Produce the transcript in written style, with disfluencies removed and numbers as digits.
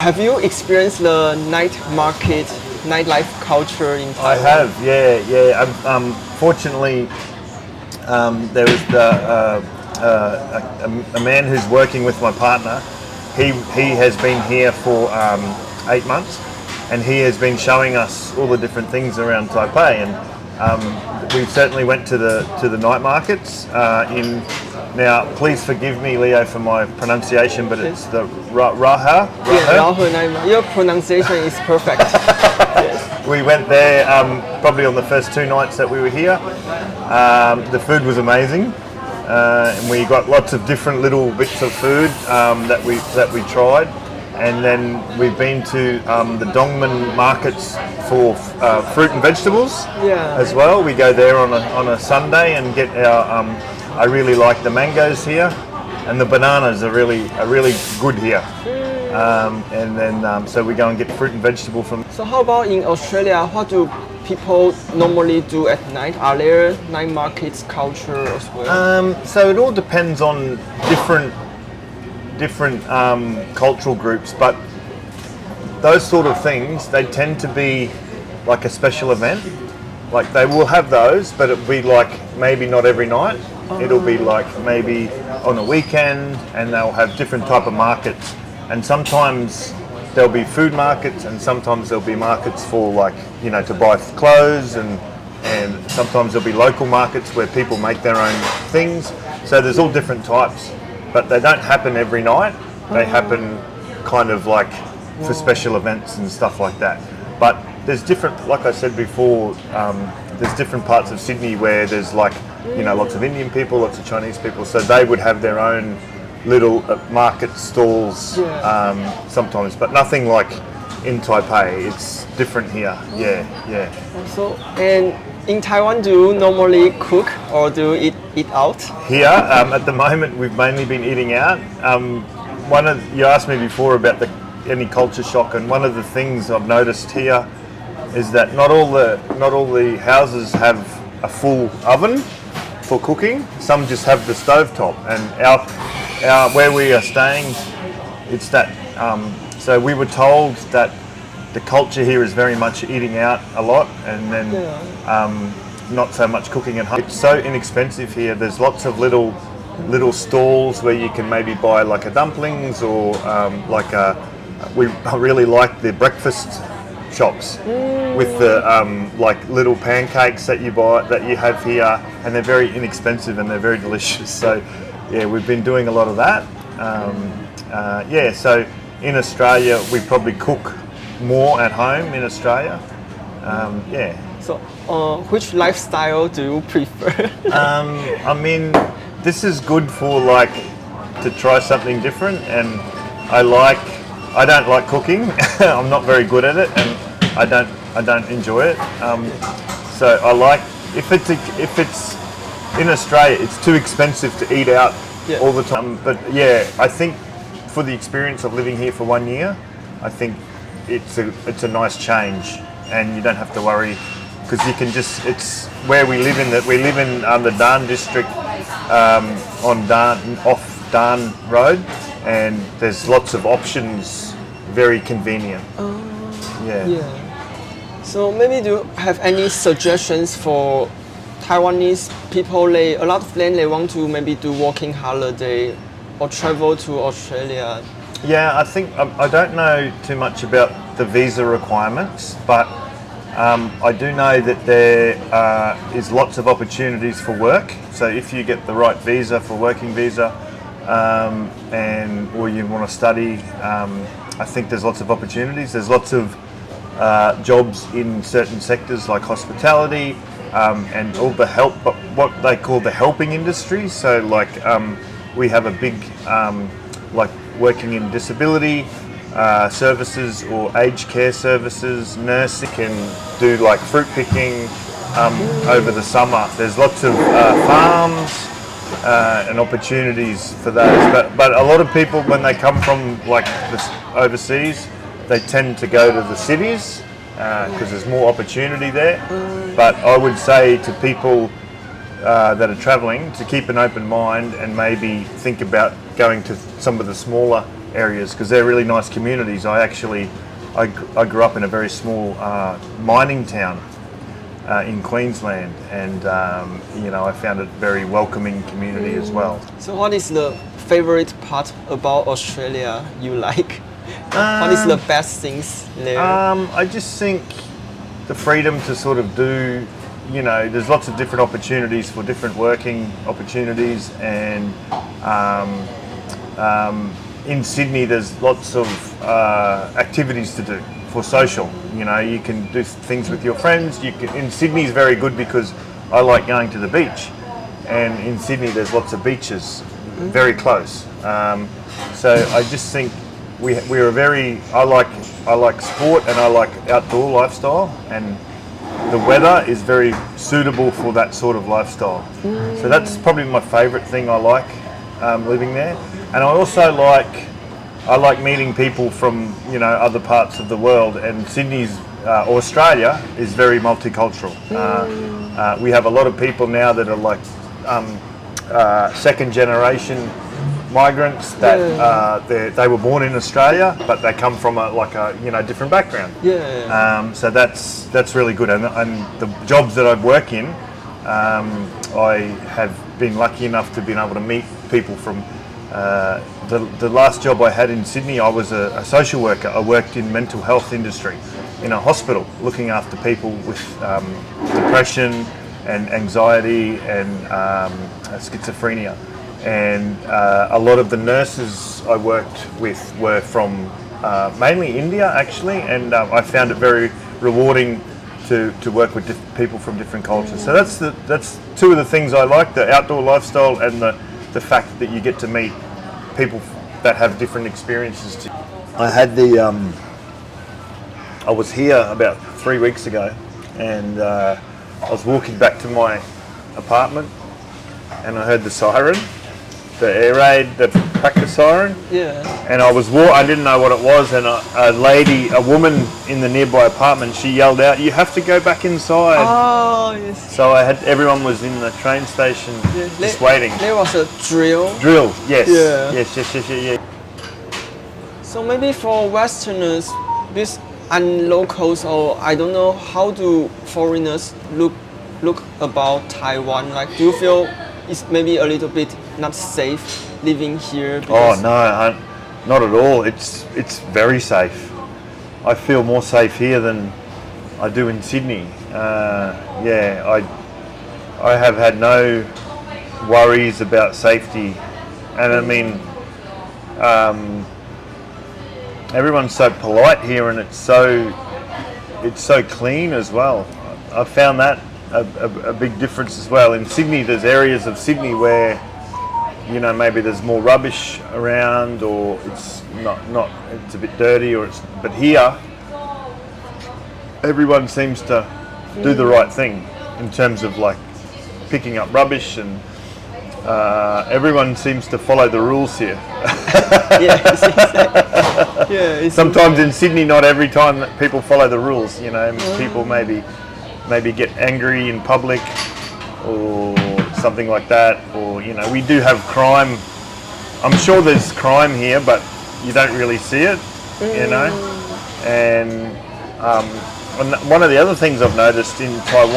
Have you experienced the night market, nightlife culture in Taiwan? I have, yeah. Fortunately, there was a man who's working with my partner. He has been here for 8 months, and he has been showing us all the different things around Taipei. And we certainly went to the night markets. Now, please forgive me, Leo, for my pronunciation, but it's the Raha. Yeah, Raha night market. Your pronunciation is perfect. Yes. We went there probably on the first 2 nights that we were here. The food was amazing, and we got lots of different little bits of food that we tried. And then we've been to the Dongmen markets for fruit and vegetables as well. We go there on a Sunday and get our. I really like the mangoes here, and the bananas are really good here. And then so we go and get fruit and vegetable from. So how about in Australia? What do people normally do at night? Are there night markets culture as well? So it all depends on different cultural groups, but those sort of things, they tend to be like a special event. Like they will have those, but it'll be like maybe not every night. It'll be like maybe on a weekend, and they'll have different type of markets. And sometimes there'll be food markets, and sometimes there'll be markets for like, you know, to buy clothes, and sometimes there'll be local markets where people make their own things. So there's all different types, but they don't happen every night. They happen kind of like for special events and stuff like that. But there's different, like I said before, there's different parts of Sydney where there's like, you know, lots of Indian people, lots of Chinese people, so they would have their own little market stalls sometimes, but nothing like in Taipei. It's different here. Yeah. So, and in Taiwan, do you normally cook or do you eat out? Here, at the moment, we've mainly been eating out. You asked me before about any culture shock, and one of the things I've noticed here is that not all the houses have a full oven for cooking. Some just have the stovetop, and our where we are staying, it's that. So we were told that the culture here is very much eating out a lot, and then not so much cooking at home. It's so inexpensive here. There's lots of little stalls where you can maybe buy like a dumplings or I really like the breakfast shops with the like little pancakes that you have here, and they're very inexpensive and they're very delicious. So yeah, we've been doing a lot of that. So in Australia we probably cook more at home in Australia. So which lifestyle do you prefer? I mean, this is good for like to try something different, and I don't like cooking. I'm not very good at it, and I don't enjoy it. So I like if it's in Australia, it's too expensive to eat out all the time. But yeah, I think for the experience of living here for 1 year, I think it's a nice change, and you don't have to worry because you can just. It's where we live in. That we live in the Dan district off Dan Road. And there's lots of options, very convenient. Yeah. So maybe do you have any suggestions for Taiwanese people? A lot of them, they want to maybe do working holiday or travel to Australia. Yeah, I think I don't know too much about the visa requirements, but I do know that there is lots of opportunities for work. So if you get the right visa for working visa, or you want to study, I think there's lots of opportunities. There's lots of jobs in certain sectors like hospitality and all the what they call the helping industry. So like we have a big like working in disability services or aged care services. Nursing can do like fruit picking over the summer. There's lots of farms. And opportunities for those, but a lot of people when they come from like overseas, they tend to go to the cities because there's more opportunity there. But I would say to people that are travelling to keep an open mind and maybe think about going to some of the smaller areas because they're really nice communities. I grew up in a very small mining town in Queensland, and I found it very welcoming community as well. So what is the favorite part about Australia you like? What is the best things there? I just think the freedom to sort of do, there's lots of different opportunities for different working opportunities, and in Sydney there's lots of activities to do for social. You can do things with your friends. In Sydney is very good because I like going to the beach, and in Sydney there's lots of beaches very close. So I just think I like sport, and I like outdoor lifestyle, and the weather is very suitable for that sort of lifestyle. So that's probably my favourite thing I like living there. And I also like meeting people from other parts of the world, and Sydney's Australia is very multicultural. We have a lot of people now that are like second generation migrants that they were born in Australia, but they come from a different background. So that's really good. And the jobs that I work in, I have been lucky enough to be able to meet people from. The last job I had in Sydney, I was a social worker. I worked in mental health industry in a hospital, looking after people with depression and anxiety and schizophrenia. And a lot of the nurses I worked with were from mainly India, actually, and I found it very rewarding to work with people from different cultures. So that's two of the things I like: the outdoor lifestyle and the fact that you get to meet people that have different experiences too. I was here about 3 weeks ago, and I was walking back to my apartment, and I heard the siren, the air raid, the practice siren. And I didn't know what it was, and a woman in the nearby apartment, she yelled out, "You have to go back inside." Oh, yes. So everyone was in the train station just waiting. There was a drill. Yes. Yeah. Yes. So maybe for Westerners, and locals, or I don't know, how do foreigners look about Taiwan? Like, do you feel it's maybe a little bit not safe living here? Oh no, not at all. It's very safe. I feel more safe here than I do in Sydney. I have had no worries about safety, and I mean, everyone's so polite here, and it's so clean as well. I found that a big difference as well. In Sydney, there's areas of Sydney where maybe there's more rubbish around, or it's not it's a bit dirty, but here everyone seems to do the right thing in terms of like picking up rubbish, and everyone seems to follow the rules here. Yes, exactly. Sometimes in Sydney, not every time that people follow the rules. People maybe get angry in public or something like that, or we do have crime. I'm sure there's crime here, but you don't really see it, And one of the other things I've noticed in Taiwan